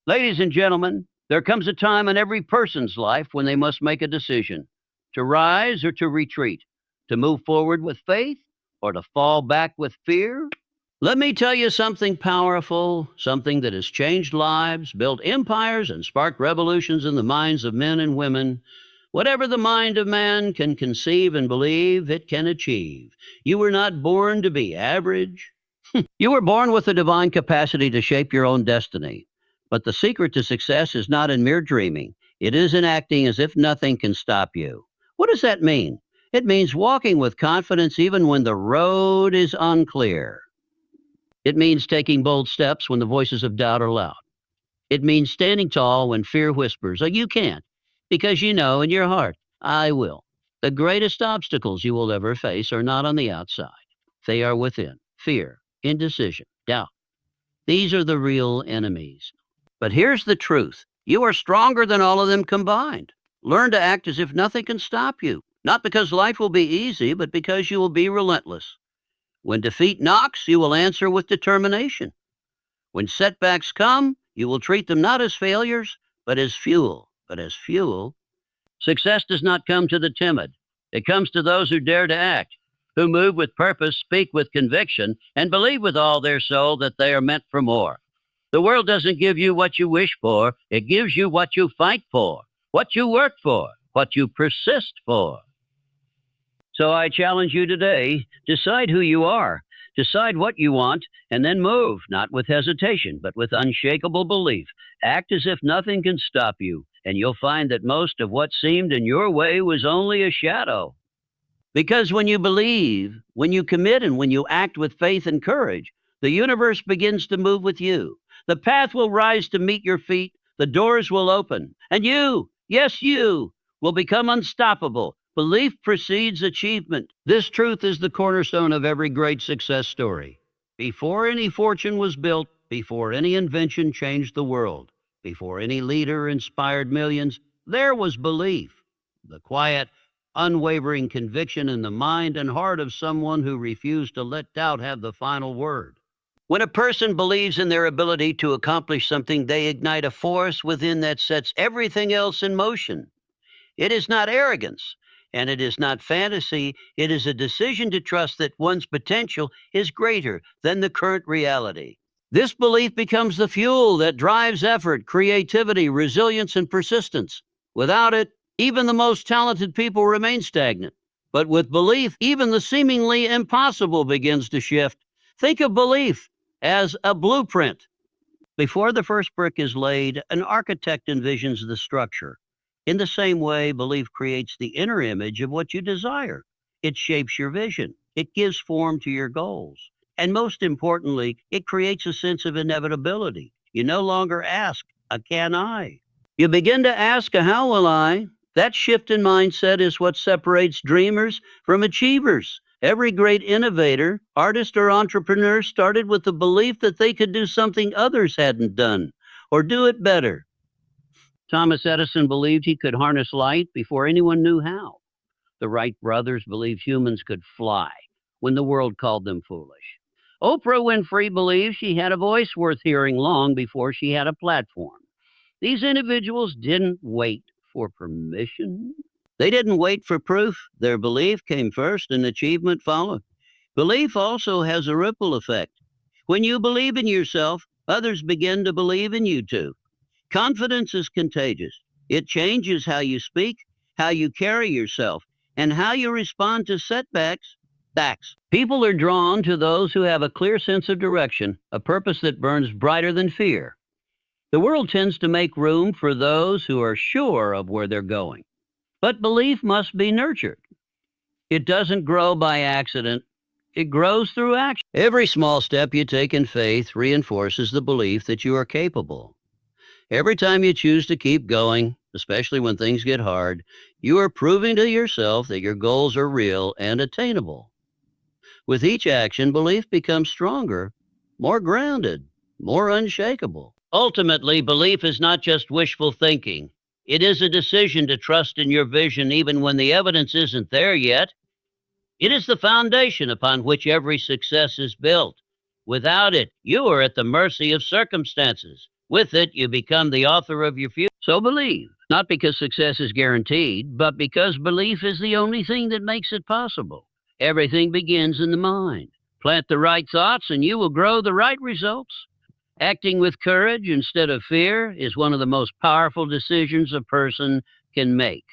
Ladies and gentlemen, there comes a time in every person's life when they must make a decision to rise or to retreat, to move forward with faith or to fall back with fear. Let me tell you something powerful, something that has changed lives, built empires, and sparked revolutions in the minds of men and women. Whatever the mind of man can conceive and believe, it can achieve. You were not born to be average. You were born with a divine capacity to shape your own destiny. But the secret to success is not in mere dreaming, it is in acting as if nothing can stop you. What does that mean? It means walking with confidence even when the road is unclear. It means taking bold steps when the voices of doubt are loud. It means standing tall when fear whispers, oh, you can't, because you know in your heart, I will. The greatest obstacles you will ever face are not on the outside, they are within fear, indecision, doubt. These are the real enemies. But here's the truth you are stronger than all of them combined. Learn to act as if nothing can stop you, not because life will be easy, but because you will be relentless. When defeat knocks, you will answer with determination. When setbacks come, you will treat them not as failures, but as fuel. Success does not come to the timid. It comes to those who dare to act, who move with purpose, speak with conviction, and believe with all their soul that they are meant for more. The world doesn't give you what you wish for, it gives you what you fight for, what you work for, what you persist for. So I challenge you today, decide who you are, decide what you want, and then move, not with hesitation, but with unshakable belief. Act as if nothing can stop you, and you'll find that most of what seemed in your way was only a shadow. Because when you believe, when you commit, and when you act with faith and courage, the universe begins to move with you. The path will rise to meet your feet, the doors will open, and you, yes, you, will become unstoppable. Belief precedes achievement. This truth is the cornerstone of every great success story. Before any fortune was built, before any invention changed the world, before any leader inspired millions, there was belief. The quiet, unwavering conviction in the mind and heart of someone who refused to let doubt have the final word. When a person believes in their ability to accomplish something, they ignite a force within that sets everything else in motion. It is not arrogance, and it is not fantasy. It is a decision to trust that one's potential is greater than the current reality. This belief becomes the fuel that drives effort, creativity, resilience, and persistence. Without it, even the most talented people remain stagnant. But with belief, even the seemingly impossible begins to shift. Think of belief as a blueprint. Before the first brick is laid, an architect envisions the structure. In the same way, belief creates the inner image of what you desire. It shapes your vision. It gives form to your goals. And most importantly, it creates a sense of inevitability. You no longer ask, can I? You begin to ask, how will I? That shift in mindset is what separates dreamers from achievers. Every great innovator, artist, or entrepreneur started with the belief that they could do something others hadn't done, or do it better. Thomas Edison believed he could harness light before anyone knew how. The Wright brothers believed humans could fly when the world called them foolish. Oprah Winfrey believed she had a voice worth hearing long before she had a platform. These individuals didn't wait for permission. They didn't wait for proof. Their belief came first and achievement followed. Belief also has a ripple effect. When you believe in yourself, others begin to believe in you too. Confidence is contagious. It changes how you speak, how you carry yourself, and how you respond to setbacks. People are drawn to those who have a clear sense of direction, a purpose that burns brighter than fear. The world tends to make room for those who are sure of where they're going. But belief must be nurtured. It doesn't grow by accident. It grows through action. Every small step you take in faith reinforces the belief that you are capable. Every time you choose to keep going, especially when things get hard, you are proving to yourself that your goals are real and attainable. With each action, belief becomes stronger, more grounded, more unshakable. Ultimately, belief is not just wishful thinking. It is a decision to trust in your vision even when the evidence isn't there yet. It is the foundation upon which every success is built. Without it, you are at the mercy of circumstances. With it, you become the author of your future. So believe, not because success is guaranteed, but because belief is the only thing that makes it possible. Everything begins in the mind. Plant the right thoughts and you will grow the right results. Acting with courage instead of fear is one of the most powerful decisions a person can make.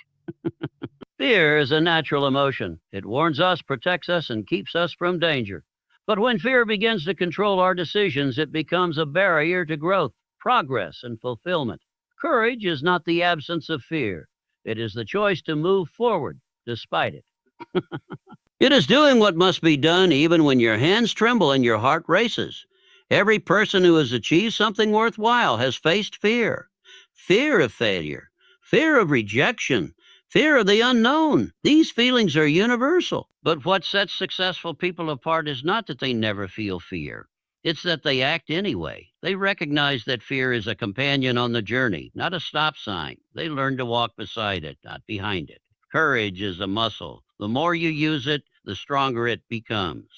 Fear is a natural emotion. It warns us, protects us, and keeps us from danger. But when fear begins to control our decisions, it becomes a barrier to growth, progress, and fulfillment. Courage is not the absence of fear. It is the choice to move forward despite it. It is doing what must be done even when your hands tremble and your heart races. Every person who has achieved something worthwhile has faced fear. Fear of failure, fear of rejection, fear of the unknown. These feelings are universal. But what sets successful people apart is not that they never feel fear. It's that they act anyway. They recognize that fear is a companion on the journey, not a stop sign. They learn to walk beside it, not behind it. Courage is a muscle. The more you use it, the stronger it becomes.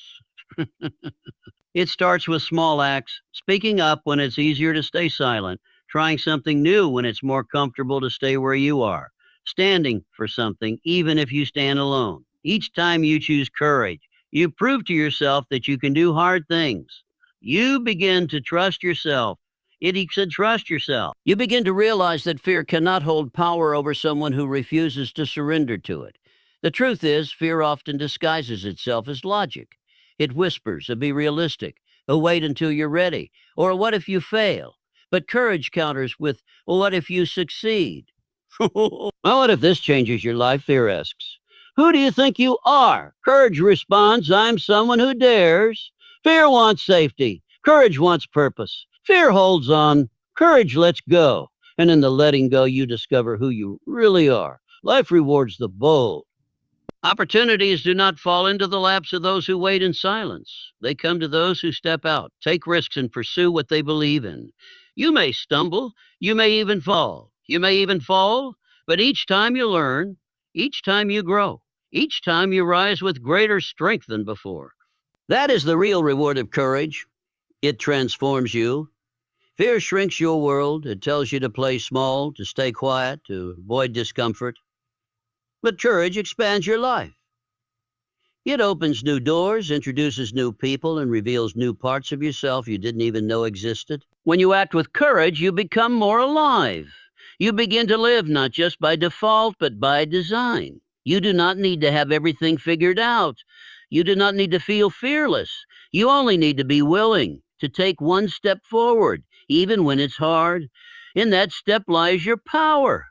It starts with small acts, speaking up when it's easier to stay silent, trying something new when it's more comfortable to stay where you are, standing for something even if you stand alone. Each time you choose courage, you prove to yourself that you can do hard things. You begin to trust yourself. It said trust yourself. You begin to realize that fear cannot hold power over someone who refuses to surrender to it. The truth is, fear often disguises itself as logic. It whispers, be realistic, wait until you're ready, or what if you fail? But courage counters with, well, what if you succeed? Well, what if this changes your life? Fear asks. Who do you think you are? Courage responds, I'm someone who dares. Fear wants safety. Courage wants purpose. Fear holds on. Courage lets go. And in the letting go, you discover who you really are. Life rewards the bold. Opportunities do not fall into the laps of those who wait in silence. They come to those who step out, take risks, and pursue what they believe in. You may stumble, you may even fall. You may even fall, but each time you learn, each time you grow, each time you rise with greater strength than before. That is the real reward of courage. It transforms you. Fear shrinks your world. It tells you to play small, to stay quiet, to avoid discomfort. But courage expands your life. It opens new doors, introduces new people, and reveals new parts of yourself you didn't even know existed. When you act with courage, you become more alive. You begin to live not just by default, but by design. You do not need to have everything figured out. You do not need to feel fearless. You only need to be willing to take one step forward, even when it's hard. In that step lies your power.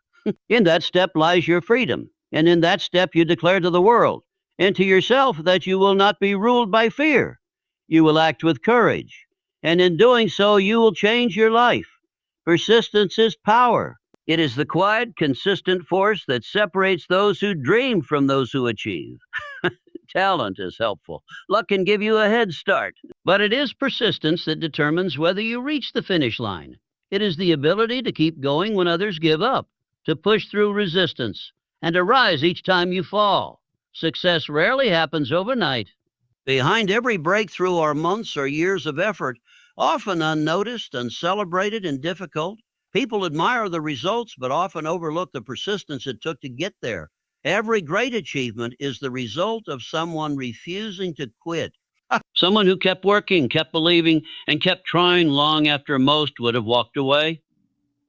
In that step lies your freedom. And in that step, you declare to the world and to yourself that you will not be ruled by fear. You will act with courage. And in doing so, you will change your life. Persistence is power. It is the quiet, consistent force that separates those who dream from those who achieve. Talent is helpful. Luck can give you a head start. But it is persistence that determines whether you reach the finish line. It is the ability to keep going when others give up, to push through resistance, and to rise each time you fall. Success rarely happens overnight. Behind every breakthrough are months or years of effort, often unnoticed, uncelebrated, and difficult. People admire the results, but often overlook the persistence it took to get there. Every great achievement is the result of someone refusing to quit. Someone who kept working, kept believing, and kept trying long after most would have walked away.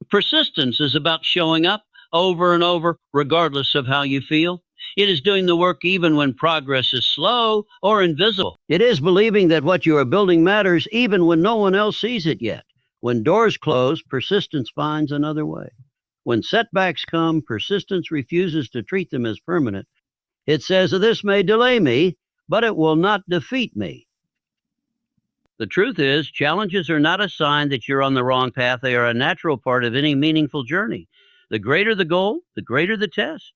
Persistence is about showing up over and over, regardless of how you feel. It is doing the work even when progress is slow or invisible. It is believing that what you are building matters even when no one else sees it yet. When doors close, persistence finds another way. When setbacks come, persistence refuses to treat them as permanent. It says, this may delay me, but it will not defeat me. The truth is, challenges are not a sign that you're on the wrong path. They are a natural part of any meaningful journey. The greater the goal, the greater the test.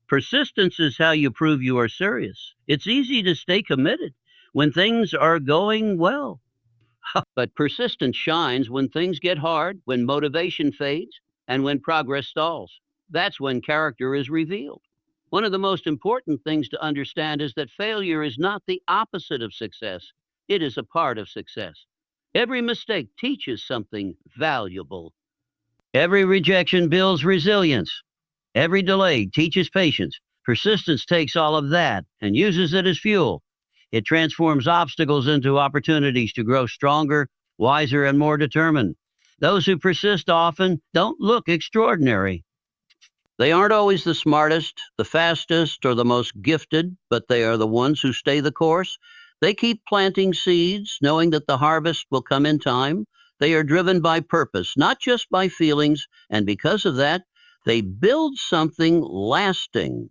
Persistence is how you prove you are serious. It's easy to stay committed when things are going well. But persistence shines when things get hard, when motivation fades, and when progress stalls. That's when character is revealed. One of the most important things to understand is that failure is not the opposite of success. It is a part of success. Every mistake teaches something valuable. Every rejection builds resilience. Every delay teaches patience. Persistence takes all of that and uses it as fuel. It transforms obstacles into opportunities to grow stronger, wiser, and more determined. Those who persist often don't look extraordinary. They aren't always the smartest, the fastest, or the most gifted, but they are the ones who stay the course. They keep planting seeds, knowing that the harvest will come in time. They are driven by purpose, not just by feelings, and because of that, they build something lasting.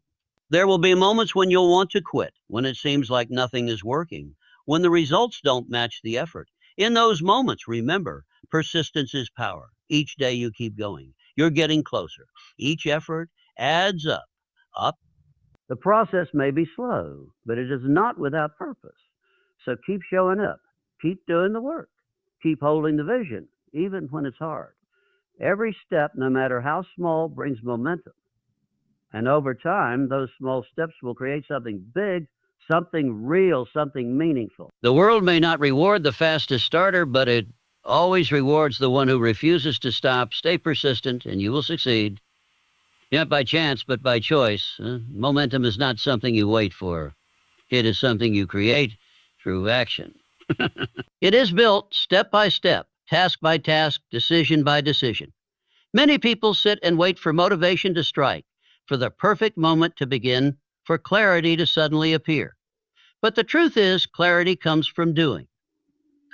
There will be moments when you'll want to quit, when it seems like nothing is working, when the results don't match the effort. In those moments, remember, persistence is power. Each day you keep going, you're getting closer. Each effort adds up, up. The process may be slow, but it is not without purpose. So keep showing up, keep doing the work, keep holding the vision, even when it's hard. Every step, no matter how small, brings momentum. And over time, those small steps will create something big, something real, something meaningful. The world may not reward the fastest starter, but it always rewards the one who refuses to stop. Stay persistent, and you will succeed. Not by chance, but by choice. Momentum is not something you wait for. It is something you create through action. It is built step by step, task by task, decision by decision. Many people sit and wait for motivation to strike, for the perfect moment to begin, for clarity to suddenly appear. But the truth is, clarity comes from doing.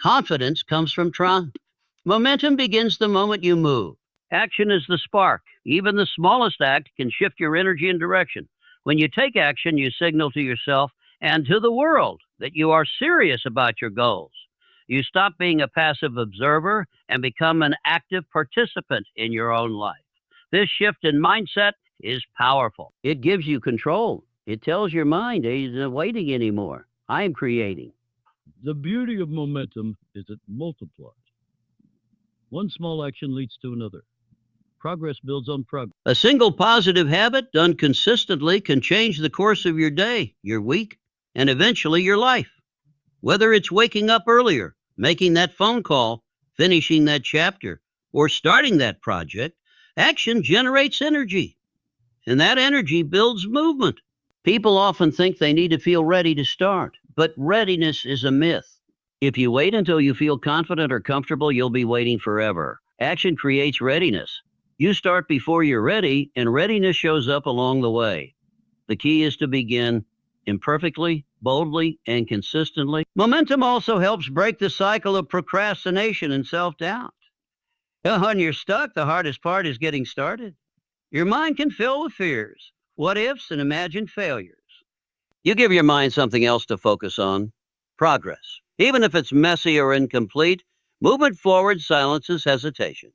Confidence comes from trying. Momentum begins the moment you move. Action is the spark. Even the smallest act can shift your energy and direction. When you take action, you signal to yourself and to the world that you are serious about your goals. You stop being a passive observer and become an active participant in your own life. This shift in mindset is powerful. It gives you control. It tells your mind, "He's not waiting anymore. I'm creating." The beauty of momentum is it multiplies. One small action leads to another. Progress builds on progress. A single positive habit done consistently can change the course of your day, your week, and eventually your life. Whether it's waking up earlier, making that phone call, finishing that chapter, or starting that project, action generates energy, and that energy builds movement. People often think they need to feel ready to start, but readiness is a myth. If you wait until you feel confident or comfortable, you'll be waiting forever. Action creates readiness. You start before you're ready, and readiness shows up along the way. The key is to begin imperfectly, boldly, and consistently. Momentum also helps break the cycle of procrastination and self-doubt. When you're stuck, the hardest part is getting started. Your mind can fill with fears, what ifs, and imagined failures. You give your mind something else to focus on: progress. Even if it's messy or incomplete, movement forward silences hesitation.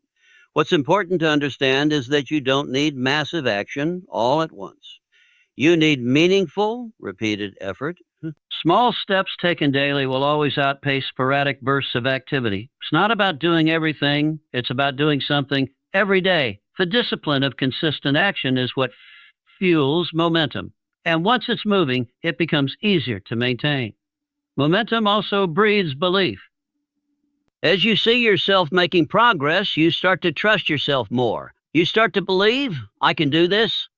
What's important to understand is that you don't need massive action all at once. You need meaningful, repeated effort. Small steps taken daily will always outpace sporadic bursts of activity. It's not about doing everything, it's about doing something every day. The discipline of consistent action is what fuels momentum. And once it's moving, it becomes easier to maintain. Momentum also breeds belief. As you see yourself making progress, you start to trust yourself more. You start to believe, "I can do this."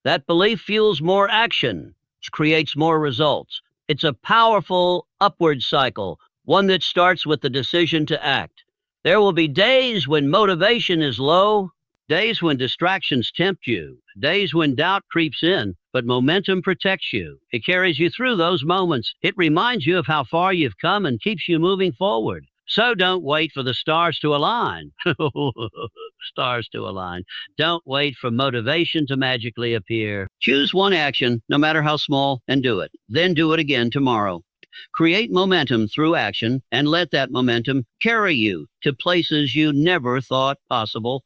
That belief fuels more action, which creates more results. It's a powerful upward cycle, one that starts with the decision to act. There will be days when motivation is low, days when distractions tempt you, days when doubt creeps in, but momentum protects you. It carries you through those moments. It reminds you of how far you've come and keeps you moving forward. So don't wait for the stars to align. Stars to align. Don't wait for motivation to magically appear. Choose one action, no matter how small, and do it. Then do it again tomorrow. Create momentum through action and let that momentum carry you to places you never thought possible.